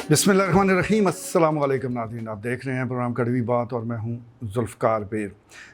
बिस्मिल्लाहिर्रहमानिर्रहीम। अस्सलाम वालेकुम नाज़रीन, आप देख रहे हैं प्रोग्राम कड़वी बात और मैं हूं जुल्फ़कार बेर।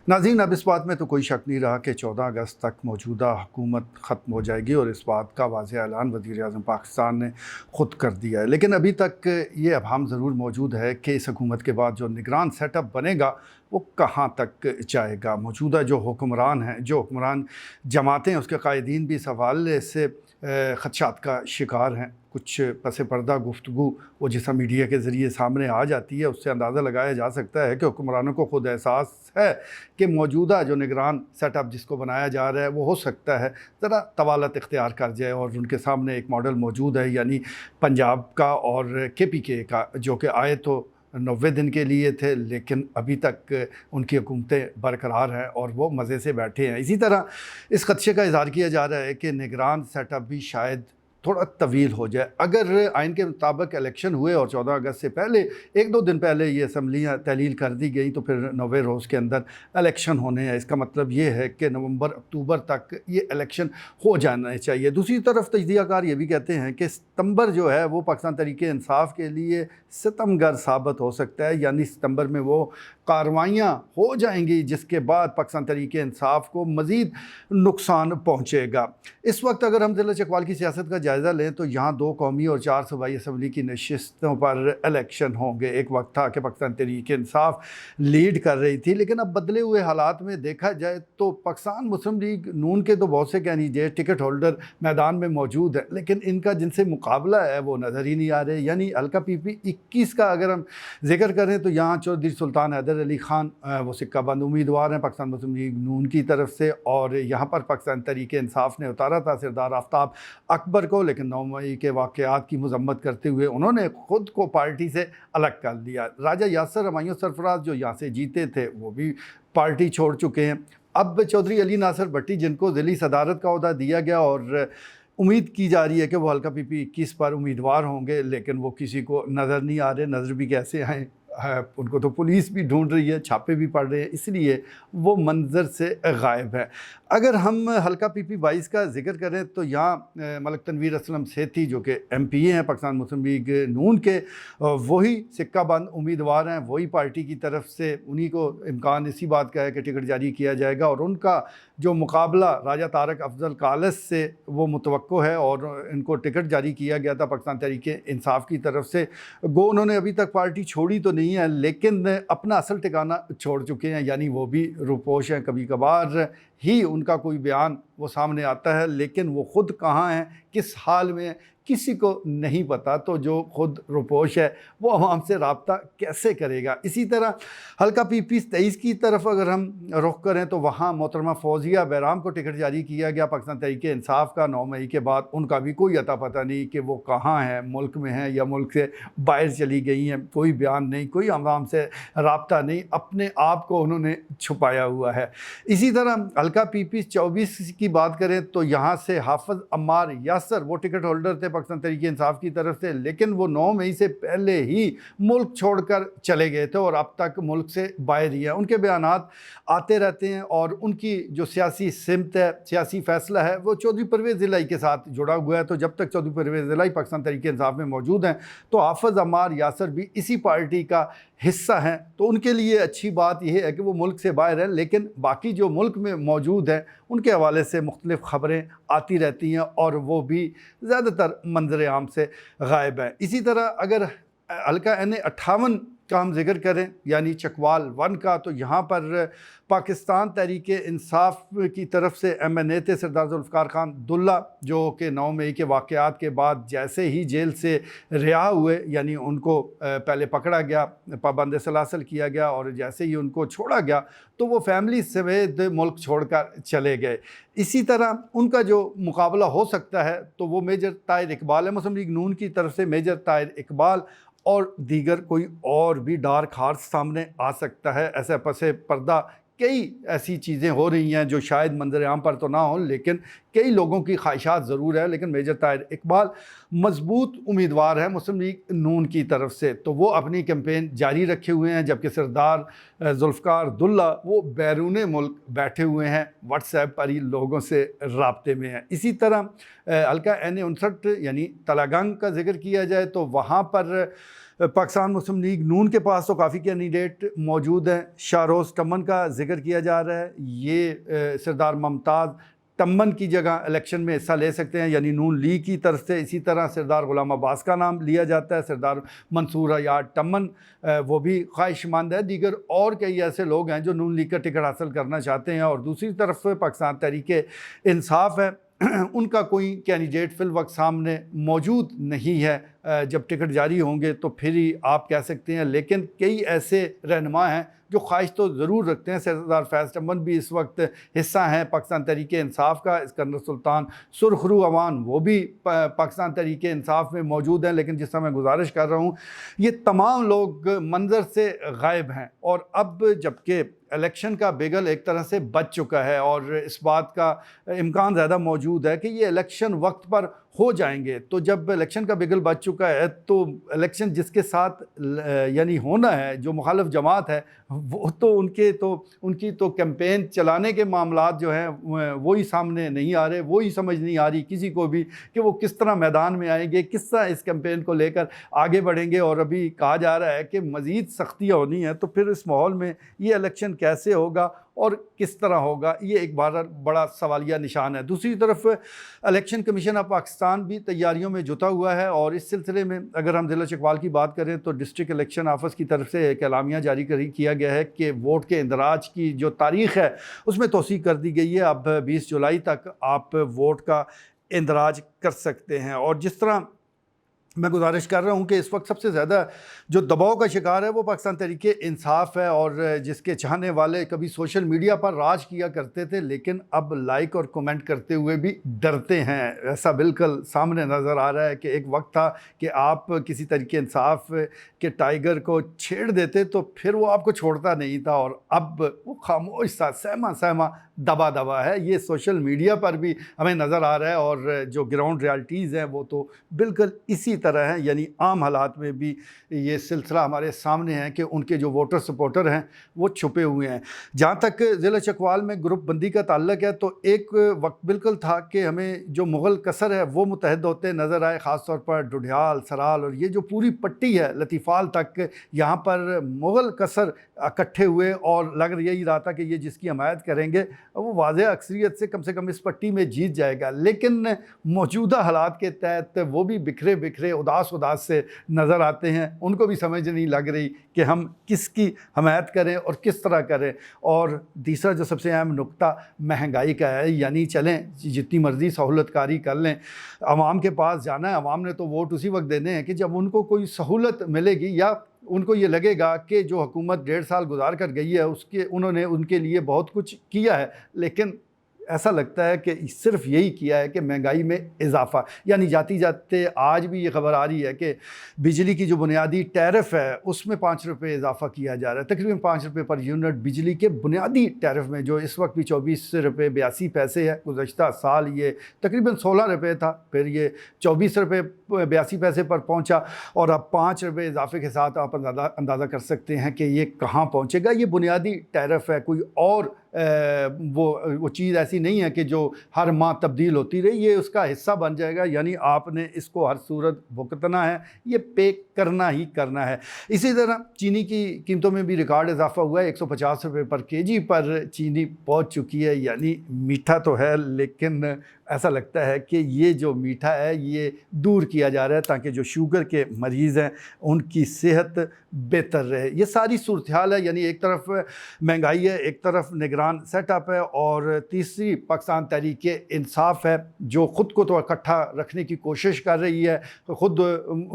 नाज़रीन, अब इस बात में तो कोई शक नहीं रहा कि 14 अगस्त तक मौजूदा हुकूमत ख़त्म हो जाएगी और इस बात का वाज़ेह ऐलान वज़ीर आज़म पाकिस्तान ने ख़ुद कर दिया है। लेकिन अभी तक ये अबहम ज़रूर मौजूद है कि इस हुकूमत के बाद जो निगरान सेटअप बनेगा वो कहाँ तक जाएगा। मौजूदा जो हुक्मरान हैं, जो हुक्मरान जमातें, उसके कायदीन भी इस हवाले से ख़दशात का शिकार हैं। कुछ पस पर्दा गुफ्तगू वो जैसा मीडिया के ज़रिए सामने आ जाती है, उससे अंदाज़ा लगाया जा सकता है कि हुक्मरानों को ख़ुद एहसास है कि मौजूदा जो निगरान सेटअप जिसको बनाया जा रहा है वो हो सकता है ज़रा तवालत इख्तियार कर जाए। और उनके सामने एक मॉडल मौजूद है, यानी पंजाब का और KPK का, जो कि आए तो 90 दिन के लिए थे लेकिन अभी तक उनकी हुकूमतें बरकरार हैं और वो मज़े से बैठे हैं। इसी तरह इस ख़दशे का इज़हार किया जा रहा है कि निगरान सेटअप भी शायद थोड़ा तवील हो जाए। अगर आइन के मुताबिक इलेक्शन हुए और 14 अगस्त से पहले 1-2 दिन पहले ये असम्बलियाँ तहलील कर दी गई तो फिर 90 रोज़ के अंदर इलेक्शन होने हैं। इसका मतलब ये है कि नवंबर-अक्टूबर तक ये इलेक्शन हो जाना चाहिए। दूसरी तरफ तजज़ियाकार ये भी कहते हैं कि सितंबर जो है वो पाकिस्तान तहरीक-ए-इंसाफ के लिए सितमगर साबित हो सकता है, यानी सितंबर में वो कार्रवाइयाँ हो जाएंगी जिसके बाद पाकिस्तान तहरीक-ए-इंसाफ को मज़ीद नुकसान पहुँचेगा। इस वक्त अगर हम ज़िला चकवाल की सियासत का जायज़ा लें तो यहाँ 2 कौमी और 4 सूबाई असम्बली की नशिस्तों पर इलेक्शन होंगे। एक वक्त था कि पाकिस्तान तहरीक-ए-इंसाफ लीड कर रही थी, लेकिन अब बदले हुए हालात में देखा जाए तो पाकिस्तान मुस्लिम लीग नून के तो बहुत से कैंडिडेट टिकट होल्डर मैदान में मौजूद है, लेकिन इनका जिनसे मुकाबला है वो नज़र ही नहीं आ रहे। यानी हल्का PP 21 का अगर हम जिक्र करें तो यहाँ चौधरी सुल्तान हैदर अली ख़ान वो सिक्का बंद उम्मीदवार हैं पाकिस्तान मुस्लिम लीग नून की तरफ से, और यहाँ पर पाकिस्तान तहरीक-ए-इंसाफ ने उतारा था सरदार आफ्ताब अकबर को, लेकिन 9 मई के वाक़यात की मज़म्मत करते हुए उन्होंने ख़ुद को पार्टी से अलग कर लिया। राजा यासर हमायूं सरफराज जो यहाँ से जीते थे वो भी पार्टी छोड़ चुके हैं। अब चौधरी अली नासर भट्टी जिनको ज़िली सदारत का ओहदा दिया गया और उम्मीद की जा रही है कि वो हल्का PP 21 पर उम्मीदवार होंगे, लेकिन वो किसी को नज़र नहीं आ रहे। नज़र भी कैसे आएँ, उनको तो पुलिस भी ढूंढ रही है, छापे भी पड़ रहे हैं, इसलिए वो मंजर से गायब है। अगर हम हल्का PP 22 का जिक्र करें तो यहाँ मलिक तनवीर असलम सेठी जो कि MPA हैं पाकिस्तान मुस्लिम लीग नून के, वही सिक्का बंद उम्मीदवार हैं, वही पार्टी की तरफ से उन्हीं को इम्कान इसी बात का है कि टिकट जारी किया जाएगा और उनका जो मुकाबला राजा तारक अफजल कालस से वो मुतवक्को है और इनको टिकट जारी किया गया था पाकिस्तान तहरीक-ए-इंसाफ की तरफ से। गो उन्होंने अभी तक पार्टी छोड़ी तो नहीं है लेकिन अपना असल ठिकाना छोड़ चुके हैं, यानी वो भी रुपोश हैं। कभी कभार ही उनका कोई बयान वो सामने आता है, लेकिन वो ख़ुद कहाँ हैं, किस हाल में किसी को नहीं पता। तो जो खुद रुपोश है वो अवाम से रब्ता कैसे करेगा। इसी तरह हल्का PP 23 की तरफ अगर हम रुख करें तो वहाँ मोहतरमा फौजिया बैराम को टिकट जारी किया गया पाकिस्तान तहरीक-ए-इंसाफ का 9 मई के बाद। उनका भी कोई अता पता नहीं कि वो कहाँ हैं, मुल्क में हैं या मुल्क से बाहर चली गई हैं। कोई बयान नहीं, कोई अवाम से रब्ता नहीं, अपने आप को उन्होंने छुपाया हुआ है। इसी तरह हल्का PP 24 की बात करें तो यहाँ से हाफिज़ अम्मार यासर वो टिकट होल्डर थे पाकिस्तान तहरीक-ए-इंसाफ की तरफ से, लेकिन वो 9 मई से पहले ही मुल्क छोड़कर चले गए थे और अब तक मुल्क से बाहर ही है। उनके बयानात आते रहते हैं और उनकी जो सियासी सिमत है, सियासी फ़ैसला है, वो चौधरी परवेज़ इलाही के साथ जुड़ा हुआ है। तो जब तक चौधरी परवेज़ इलाही पाकिस्तान तहरीक-ए-इंसाफ में मौजूद हैं तो हाफिज़ अम्मार यासर भी इसी पार्टी का हिस्सा हैं। तो उनके लिए अच्छी बात यह है कि वो मुल्क से बाहर हैं, लेकिन बाकी जो मुल्क में मौजूद हैं उनके हवाले से मुख्तलिफ़ ख़बरें आती रहती हैं और वो भी ज़्यादातर मंज़र आम से गायब हैं। इसी तरह अगर हल्का NA 58 का हम जिक्र करें यानी चकवाल 1 का, तो यहाँ पर पाकिस्तान तहरीक-ए-इंसाफ की तरफ से MNA थे सरदार जुल्फ़कार खान दुल्ला, जो कि 9 मई के वाक़यात के बाद जैसे ही जेल से रिहा हुए, यानी उनको पहले पकड़ा गया, पाबंद सलासल किया गया और जैसे ही उनको छोड़ा गया तो वो फैमिली समेत मुल्क छोड़कर चले गए। इसी तरह उनका जो मुकाबला हो सकता है तो वो मेजर ताहिर इकबाल है मुस्लिम लीग नून की तरफ से। मेजर ताहिर इकबाल और दीगर कोई और भी डार्क हार्स सामने आ सकता है। ऐसा पसे पर्दा कई ऐसी चीज़ें हो रही हैं जो शायद मंजर आम पर तो ना हो, लेकिन कई लोगों की ख्वाहिशात ज़रूर है। लेकिन मेजर ताहिर इकबाल मजबूत उम्मीदवार है मुस्लिम लीग नून की तरफ से, तो वो अपनी कैंपेन जारी रखे हुए हैं, जबकि सरदार जुल्फ़िकार अब्दुल्ला वो बैरून मुल्क बैठे हुए हैं, व्हाट्सएप पर ही लोगों से राब्ते में हैं। इसी तरह हल्का N59 यानी तलागंग का जिक्र किया जाए तो वहाँ पर पाकिस्तान मुस्लिम लीग नून के पास तो काफ़ी कैंडिडेट मौजूद हैं। शाहरोज़ टम्मन का जिक्र किया जा रहा है, ये सरदार मुमताज़ टम्मन की जगह इलेक्शन में हिस्सा ले सकते हैं, यानी नून लीग की तरफ से। इसी तरह सरदार ग़ुलाम अब्बास का नाम लिया जाता है, सरदार मंसूर हयात टम्मन वो भी ख्वाहिशमंद है। दीगर और कई ऐसे लोग हैं जो नून लीग का टिकट हासिल करना चाहते हैं। और दूसरी तरफ पाकिस्तान तहरीक इंसाफ है, उनका कोई कैंडिडेट फ़िल वक्त सामने मौजूद नहीं है। जब टिकट जारी होंगे तो फिर ही आप कह सकते हैं। लेकिन कई ऐसे रहनुमा हैं जो ख्वाहिश तो ज़रूर रखते हैं। सरदार फैज़ टम्मन भी इस वक्त हिस्सा हैं पाकिस्तान तहरीक इंसाफ का। सिकंदर सुल्तान सुरखरू अवान वो भी पाकिस्तान तहरीक इंसाफ में मौजूद हैं। लेकिन जिस तरह मैं गुजारिश कर रहा हूँ, ये तमाम लोग मंजर से गायब हैं। और अब जबकि इलेक्शन का बिगल एक तरह से बच चुका है और इस बात का इम्कान ज़्यादा मौजूद है कि ये इलेक्शन वक्त पर हो जाएंगे, तो जब इलेक्शन का बिगल बच चुका है तो इलेक्शन जिसके साथ यानी होना है, जो मुखालिफ जमात है, वो तो उनकी तो कैंपेन चलाने के मामलात जो हैं वो ही सामने नहीं आ रहे। वो ही समझ नहीं आ रही किसी को भी कि वो किस तरह मैदान में आएंगे, किस तरह इस कैंपेन को लेकर आगे बढ़ेंगे। और अभी कहा जा रहा है कि मज़ीद सख्तियाँ होनी हैं, तो फिर इस माहौल में ये इलेक्शन कैसे होगा और किस तरह होगा, ये एक बड़ा सवालिया निशान है। दूसरी तरफ इलेक्शन कमीशन ऑफ पाकिस्तान भी तैयारियों में जुटा हुआ है। और इस सिलसिले में अगर हम ज़िला चकवाल की बात करें तो डिस्ट्रिक्ट इलेक्शन ऑफिस की तरफ से एक एलामिया जारी किया गया है कि वोट के इंदराज की जो तारीख़ है उसमें तौसीक़ कर दी गई है। अब 20 जुलाई तक आप वोट का इंदराज कर सकते हैं। और जिस तरह मैं गुजारिश कर रहा हूँ कि इस वक्त सबसे ज़्यादा जो दबाव का शिकार है वो पाकिस्तान तहरीक इंसाफ है, और जिसके चाहने वाले कभी सोशल मीडिया पर राज किया करते थे, लेकिन अब लाइक और कमेंट करते हुए भी डरते हैं। ऐसा बिल्कुल सामने नज़र आ रहा है कि एक वक्त था कि आप किसी तरीके इंसाफ के टाइगर को छेड़ देते तो फिर वो आपको छोड़ता नहीं था, और अब वो खामोश सा सहमा दबा है। ये सोशल मीडिया पर भी हमें नज़र आ रहा है। और जो ग्राउंड रियलिटीज़ हैं वो तो बिल्कुल इसी तरह है, यानी आम हालात में भी ये सिलसिला हमारे सामने है कि उनके जो वोटर सपोर्टर हैं वो छुपे हुए हैं। जहाँ तक ज़िला चकवाल में ग्रुप बंदी का ताल्लुक है, तो एक वक्त बिल्कुल था कि हमें जो मुग़ल कसर है वो मुतहद होते नज़र आए, ख़ास तौर पर डुडियाल, सराल और ये जो पूरी पट्टी है लतीफ़ाल तक, यहाँ पर मुग़ल कसर इकट्ठे हुए और लग यही रहा था कि ये जिसकी हमायत करेंगे वो वाज़ेह अक्सरियत से कम इस पट्टी में जीत जाएगा। लेकिन मौजूदा हालात के तहत वो भी बिखरे उदास से नज़र आते हैं। उनको भी समझ नहीं लग रही कि हम किसकी हमायत करें और किस तरह करें। और तीसरा जो सबसे अहम नुक्ता महंगाई का है, यानी चलें जितनी मर्ज़ी सहूलतकारी कर लें, आवाम के पास जाना है। आवाम ने तो वोट उसी वक्त देने हैं कि जब उनको कोई सहूलत मिलेगी या उनको ये लगेगा कि जो हुकूमत 1.5 साल गुजार कर गई है उन्होंने उनके लिए बहुत कुछ किया है। लेकिन ऐसा लगता है कि सिर्फ यही किया है कि महंगाई में इजाफा, यानी जाते जाते आज भी ये खबर आ रही है कि बिजली की जो बुनियादी टैरिफ है उसमें 5 रुपये इजाफा किया जा रहा है। तकरीबन 5 रुपये पर यूनिट बिजली के बुनियादी टैरिफ में, जो इस वक्त भी 24 रुपये 82 पैसे है। गुज़श्ता साल ये तकरीबन 16 रुपये था, फिर ये 24 रुपये 82 पैसे पर पहुँचा, और अब 5 रुपये इजाफे के साथ आप अंदाज़ा कर सकते हैं कि ये कहाँ पहुँचेगा। ये बुनियादी टैरिफ है, कोई और वो चीज़ ऐसी नहीं है कि जो हर माह तब्दील होती रही, ये उसका हिस्सा बन जाएगा। यानी आपने इसको हर सूरत भुगतना है, ये पे करना ही करना है। इसी तरह चीनी की कीमतों में भी रिकॉर्ड इजाफा हुआ है। 150 रुपये पर केजी पर चीनी पहुंच चुकी है। यानी मीठा तो है, लेकिन ऐसा लगता है कि ये जो मीठा है ये दूर किया जा रहा है ताकि जो शुगर के मरीज़ हैं उनकी सेहत बेहतर रहे। ये सारी सूरत हाल है। यानी एक तरफ महंगाई है, एक तरफ निगरान सेटअप है, और तीसरी पाकिस्तान तहरीक इंसाफ है जो ख़ुद को तो इकट्ठा रखने की कोशिश कर रही है। तो ख़ुद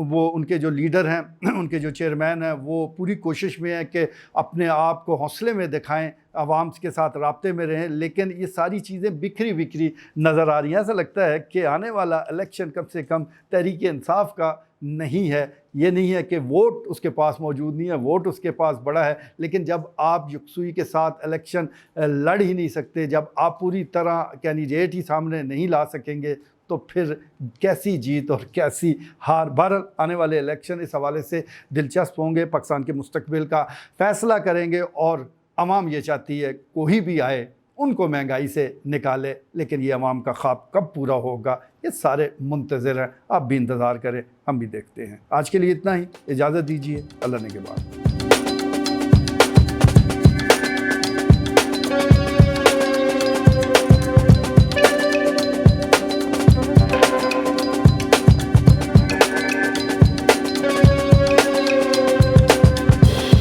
वो उनके जो लीडर हैं, उनके जो चेयरमैन हैं, वो पूरी कोशिश में है कि अपने आप को हौसले में दिखाएं, आवाम के साथ राब्ते में रहें। लेकिन ये सारी चीज़ें बिखरी नज़र आ रही हैं। ऐसा लगता है कि आने वाला इलेक्शन कम से कम तहरीक इंसाफ का नहीं है। ये नहीं है कि वोट उसके पास मौजूद नहीं है, वोट उसके पास बड़ा है, लेकिन जब आप यकसुई के साथ इलेक्शन लड़ ही नहीं सकते, जब आप पूरी तरह कैंडिडेट ही सामने नहीं ला सकेंगे, तो फिर कैसी जीत और कैसी हार। बहरहाल आने वाले इलेक्शन इस हवाले से दिलचस्प होंगे, पाकिस्तान के मुस्तकबिल का फ़ैसला करेंगे, और अवाम ये चाहती है कोई भी आए उनको महंगाई से निकाले, लेकिन ये अवाम का ख्वाब कब पूरा होगा ये सारे मुंतज़िर हैं। आप भी इंतज़ार करें, हम भी देखते हैं। आज के लिए इतना ही, इजाज़त दीजिए, अल्लाह ने के बाद।